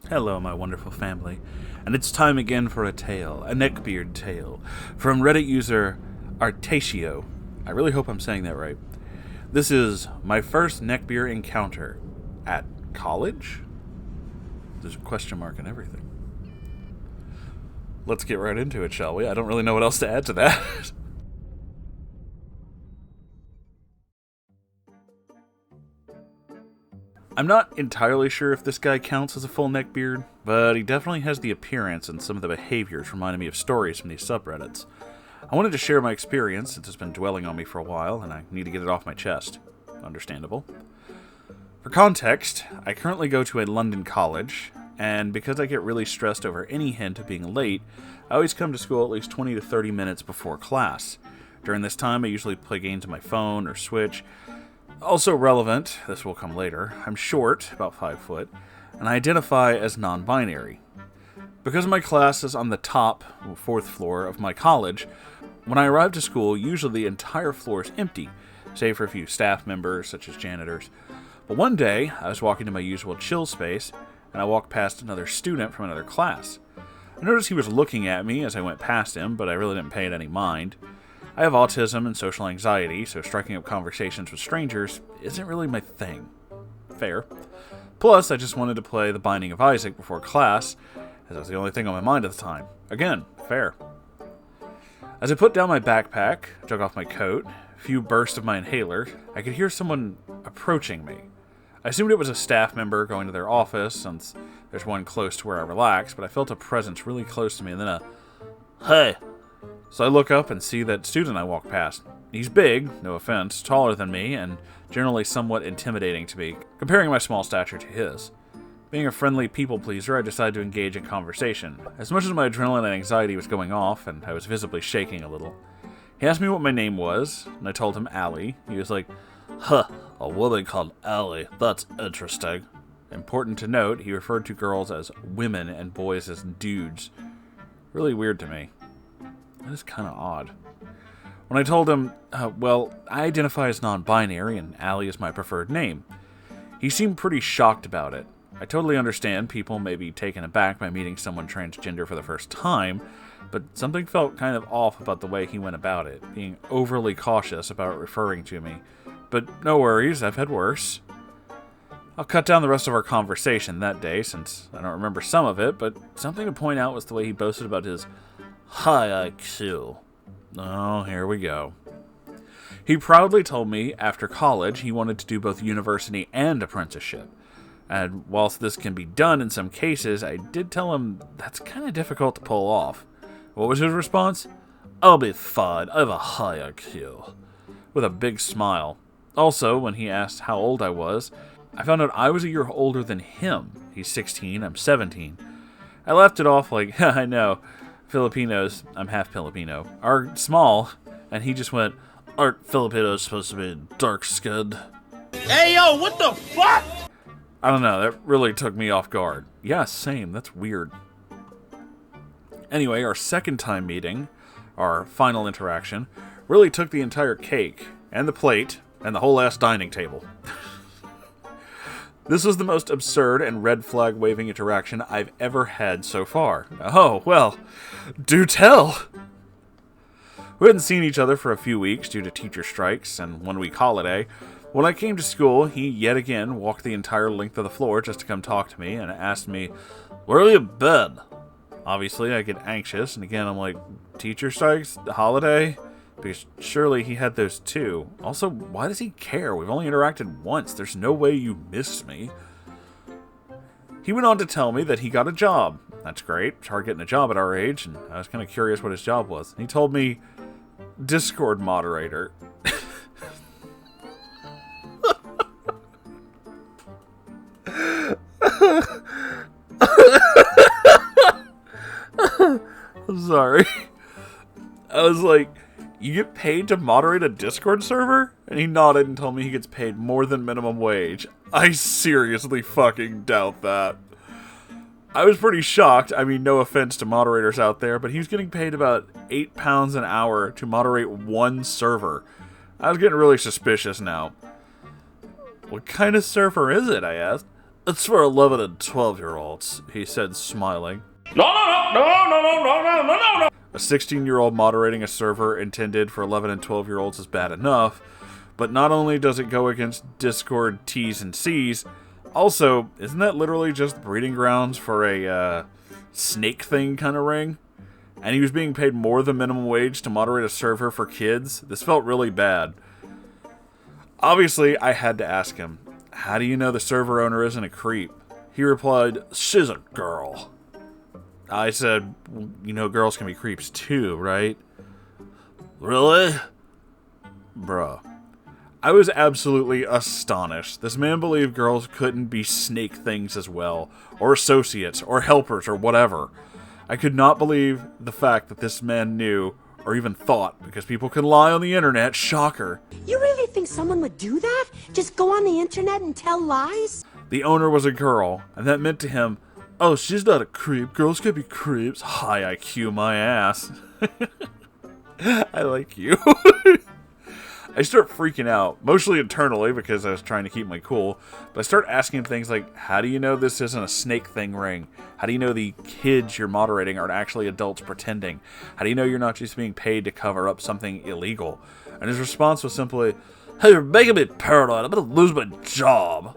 Hello, my wonderful family, and it's time again for a Neckbeard tale, from Reddit user Artatio. I really hope I'm saying that right. This is my first Neckbeard encounter at college? There's a question mark and everything. Let's get right into it, shall we? I don't really know what else to add to that. I'm not entirely sure if this guy counts as a full neckbeard, but he definitely has the appearance and some of the behaviors reminding me of stories from these subreddits. I wanted to share my experience since it's been dwelling on me for a while and I need to get it off my chest. Understandable. For context, I currently go to a London college, and because I get really stressed over any hint of being late, I always come to school at least 20 to 30 minutes before class. During this time, I usually play games on my phone or Switch. Also relevant, this will come later, I'm short, about 5 foot, and I identify as non-binary. Because my class is on the top, 4th floor of my college, when I arrive to school, usually the entire floor is empty, save for a few staff members, such as janitors. But one day, I was walking to my usual chill space, and I walked past another student from another class. I noticed he was looking at me as I went past him, but I really didn't pay it any mind. I have autism and social anxiety, so striking up conversations with strangers isn't really my thing. Fair. Plus, I just wanted to play The Binding of Isaac before class, as that was the only thing on my mind at the time. Again, fair. As I put down my backpack, took off my coat, a few bursts of my inhaler, I could hear someone approaching me. I assumed it was a staff member going to their office, since there's one close to where I relax, but I felt a presence really close to me, and then a, "Hey!" So I look up and see that student I walk past. He's big, no offense, taller than me, and generally somewhat intimidating to me, comparing my small stature to his. Being a friendly people pleaser, I decided to engage in conversation. As much as my adrenaline and anxiety was going off, and I was visibly shaking a little. He asked me what my name was, and I told him Allie. He was like, a woman called Allie, that's interesting. Important to note, he referred to girls as women and boys as dudes. Really weird to me. That is kind of odd. When I told him, I identify as non-binary and Allie is my preferred name, he seemed pretty shocked about it. I totally understand people may be taken aback by meeting someone transgender for the first time, but something felt kind of off about the way he went about it, being overly cautious about referring to me. But no worries, I've had worse. I'll cut down the rest of our conversation that day, since I don't remember some of it, but something to point out was the way he boasted about his high IQ. Oh, here we go. He proudly told me after college he wanted to do both university and apprenticeship. And whilst this can be done in some cases, I did tell him that's kind of difficult to pull off. What was his response? "I'll be fine, I have a high IQ." With a big smile. Also, when he asked how old I was, I found out I was a year older than him. He's 16, I'm 17. I laughed it off like, I know. Filipinos, I'm half Filipino, are small, and he just went, "Aren't Filipinos supposed to be dark-skinned?" Hey, yo, what the fuck? I don't know, that really took me off guard. Yeah, same, that's weird. Anyway, our second time meeting, our final interaction, really took the entire cake, and the plate, and the whole ass dining table. This was the most absurd and red flag waving interaction I've ever had so far. Oh, well, do tell! We hadn't seen each other for a few weeks due to teacher strikes and 1 week holiday. When I came to school, he yet again walked the entire length of the floor just to come talk to me and asked me, "Where have you been?" Obviously, I get anxious, and again I'm like, teacher strikes? Holiday? Because surely he had those too. Also, why does he care? We've only interacted once. There's no way you missed me. He went on to tell me that he got a job. That's great. It's hard getting a job at our age, and I was kind of curious what his job was. He told me, Discord moderator. I'm sorry. I was like, "You get paid to moderate a Discord server?" And he nodded and told me he gets paid more than minimum wage. I seriously fucking doubt that. I was pretty shocked. I mean, no offense to moderators out there, but he was getting paid about £8 an hour to moderate one server. I was getting really suspicious now. "What kind of server is it?" I asked. It's for 11 and 12-year-olds, he said, smiling. No. A 16-year-old moderating a server intended for 11 and 12-year-olds is bad enough, but not only does it go against Discord T's and C's, also, isn't that literally just breeding grounds for a snake thing kind of ring? And he was being paid more than minimum wage to moderate a server for kids? This felt really bad. Obviously, I had to ask him, how do you know the server owner isn't a creep? He replied, she's a girl. I said, you know girls can be creeps too, right? Really? Bruh. I was absolutely astonished. This man believed girls couldn't be snake things as well, or associates, or helpers, or whatever. I could not believe the fact that this man knew, or even thought, because people can lie on the internet, shocker. You really think someone would do that? Just go on the internet and tell lies? The owner was a girl, and that meant to him, oh, she's not a creep. Girls can be creeps. High IQ my ass. I like you. I start freaking out, mostly internally because I was trying to keep my cool, but I start asking him things like, how do you know this isn't a snake thing ring? How do you know the kids you're moderating aren't actually adults pretending? How do you know you're not just being paid to cover up something illegal? And his response was simply, hey, you're making me paranoid. I'm going to lose my job.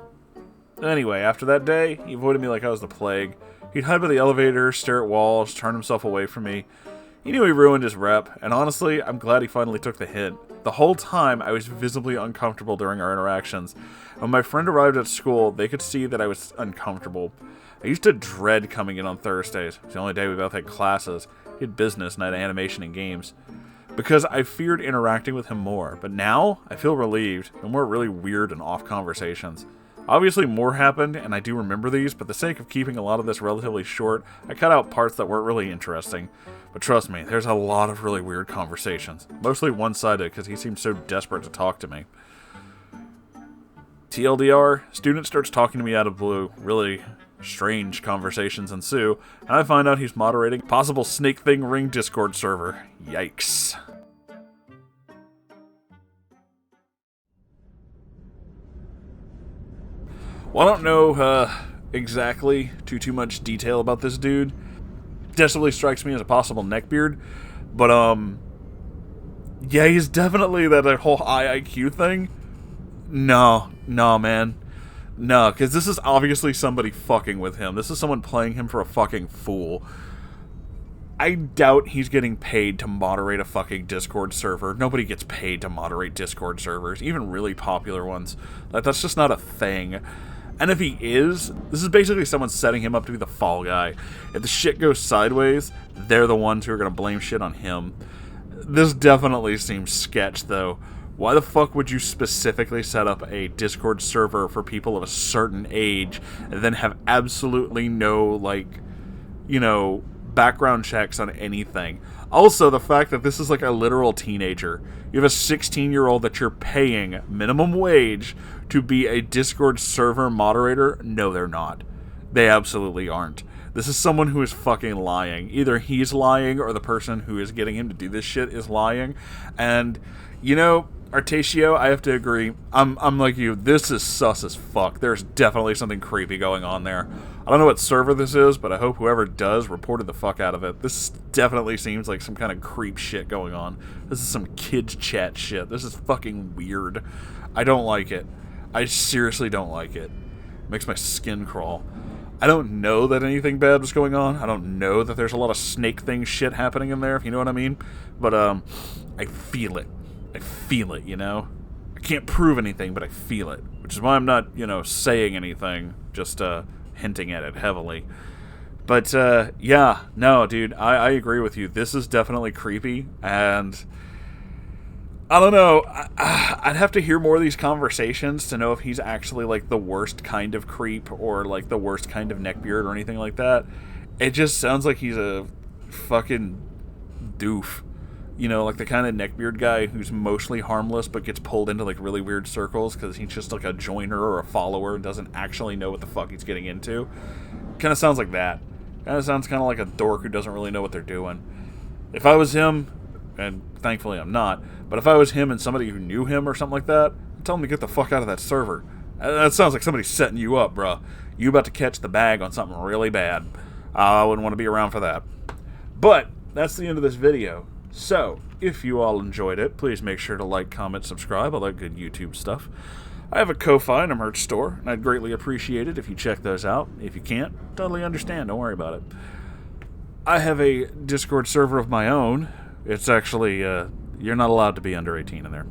Anyway, after that day, he avoided me like I was the plague. He'd hide by the elevator, stare at walls, turn himself away from me. He knew he ruined his rep, and honestly, I'm glad he finally took the hint. The whole time, I was visibly uncomfortable during our interactions. When my friend arrived at school, they could see that I was uncomfortable. I used to dread coming in on Thursdays. It's the only day we both had classes. He had business, and I had animation and games. Because I feared interacting with him more, but now, I feel relieved. No more really weird and off conversations. Obviously more happened, and I do remember these, but for the sake of keeping a lot of this relatively short, I cut out parts that weren't really interesting. But trust me, there's a lot of really weird conversations. Mostly one-sided, because he seemed so desperate to talk to me. TLDR, student starts talking to me out of blue. Really strange conversations ensue, and I find out he's moderating a possible snake thing ring Discord server. Yikes. Well, I don't know exactly too much detail about this dude. Definitely strikes me as a possible neckbeard, but yeah, he's definitely that whole high IQ thing. No, man. No, because this is obviously somebody fucking with him. This is someone playing him for a fucking fool. I doubt he's getting paid to moderate a fucking Discord server. Nobody gets paid to moderate Discord servers, even really popular ones. That's just not a thing. And if he is, this is basically someone setting him up to be the fall guy. If the shit goes sideways, they're the ones who are going to blame shit on him. This definitely seems sketch, though. Why the fuck would you specifically set up a Discord server for people of a certain age and then have absolutely no, like, you know, background checks on anything? Also, the fact that this is like a literal teenager. You have a 16-year-old that you're paying minimum wage to be a Discord server moderator. No, they're not. They absolutely aren't. This is someone who is fucking lying. Either he's lying or the person who is getting him to do this shit is lying. And, you know, Artatio, I have to agree. I'm like you. This is sus as fuck. There's definitely something creepy going on there. I don't know what server this is, but I hope whoever does reported the fuck out of it. This definitely seems like some kind of creep shit going on. This is some kids chat shit. This is fucking weird. I don't like it. I seriously don't like it. It makes my skin crawl. I don't know that anything bad was going on. I don't know that there's a lot of snake thing shit happening in there, if you know what I mean. But I feel it. I feel it, you know? I can't prove anything, but I feel it. Which is why I'm not, you know, saying anything, just hinting at it heavily. But, yeah, no, dude, I agree with you. This is definitely creepy, and I don't know. I'd have to hear more of these conversations to know if he's actually, like, the worst kind of creep or, like, the worst kind of neckbeard or anything like that. It just sounds like he's a fucking doof. You know, like the kind of neckbeard guy who's mostly harmless but gets pulled into, like, really weird circles because he's just, like, a joiner or a follower and doesn't actually know what the fuck he's getting into. Kind of sounds like that. Kind of sounds kind of like a dork who doesn't really know what they're doing. If I was him, and thankfully I'm not, but if I was him and somebody who knew him or something like that, I'd tell him to get the fuck out of that server. That sounds like somebody's setting you up, bruh. You about to catch the bag on something really bad. I wouldn't want to be around for that. But that's the end of this video. So, if you all enjoyed it, please make sure to like, comment, subscribe, all that good YouTube stuff. I have a Ko-Fi and a merch store, and I'd greatly appreciate it if you check those out. If you can't, totally understand. Don't worry about it. I have a Discord server of my own. It's actually, you're not allowed to be under 18 in there.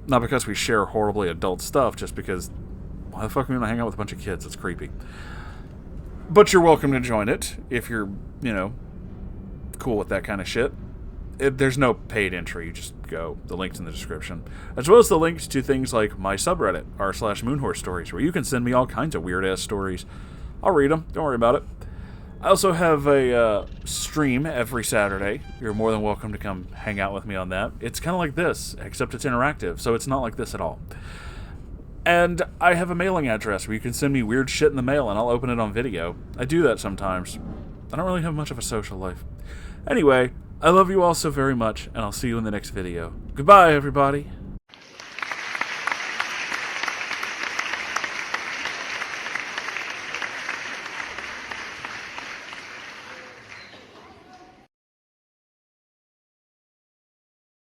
Not because we share horribly adult stuff, just because, why the fuck are we going to hang out with a bunch of kids? It's creepy. But you're welcome to join it if you're, cool with that kind of shit. There's no paid entry, you just go. The link's in the description. As well as the links to things like my subreddit, r/Moonhorse stories, where you can send me all kinds of weird-ass stories. I'll read them, don't worry about it. I also have a stream every Saturday. You're more than welcome to come hang out with me on that. It's kind of like this, except it's interactive, so it's not like this at all. And I have a mailing address where you can send me weird shit in the mail and I'll open it on video. I do that sometimes. I don't really have much of a social life. Anyway, I love you all so very much, and I'll see you in the next video. Goodbye, everybody.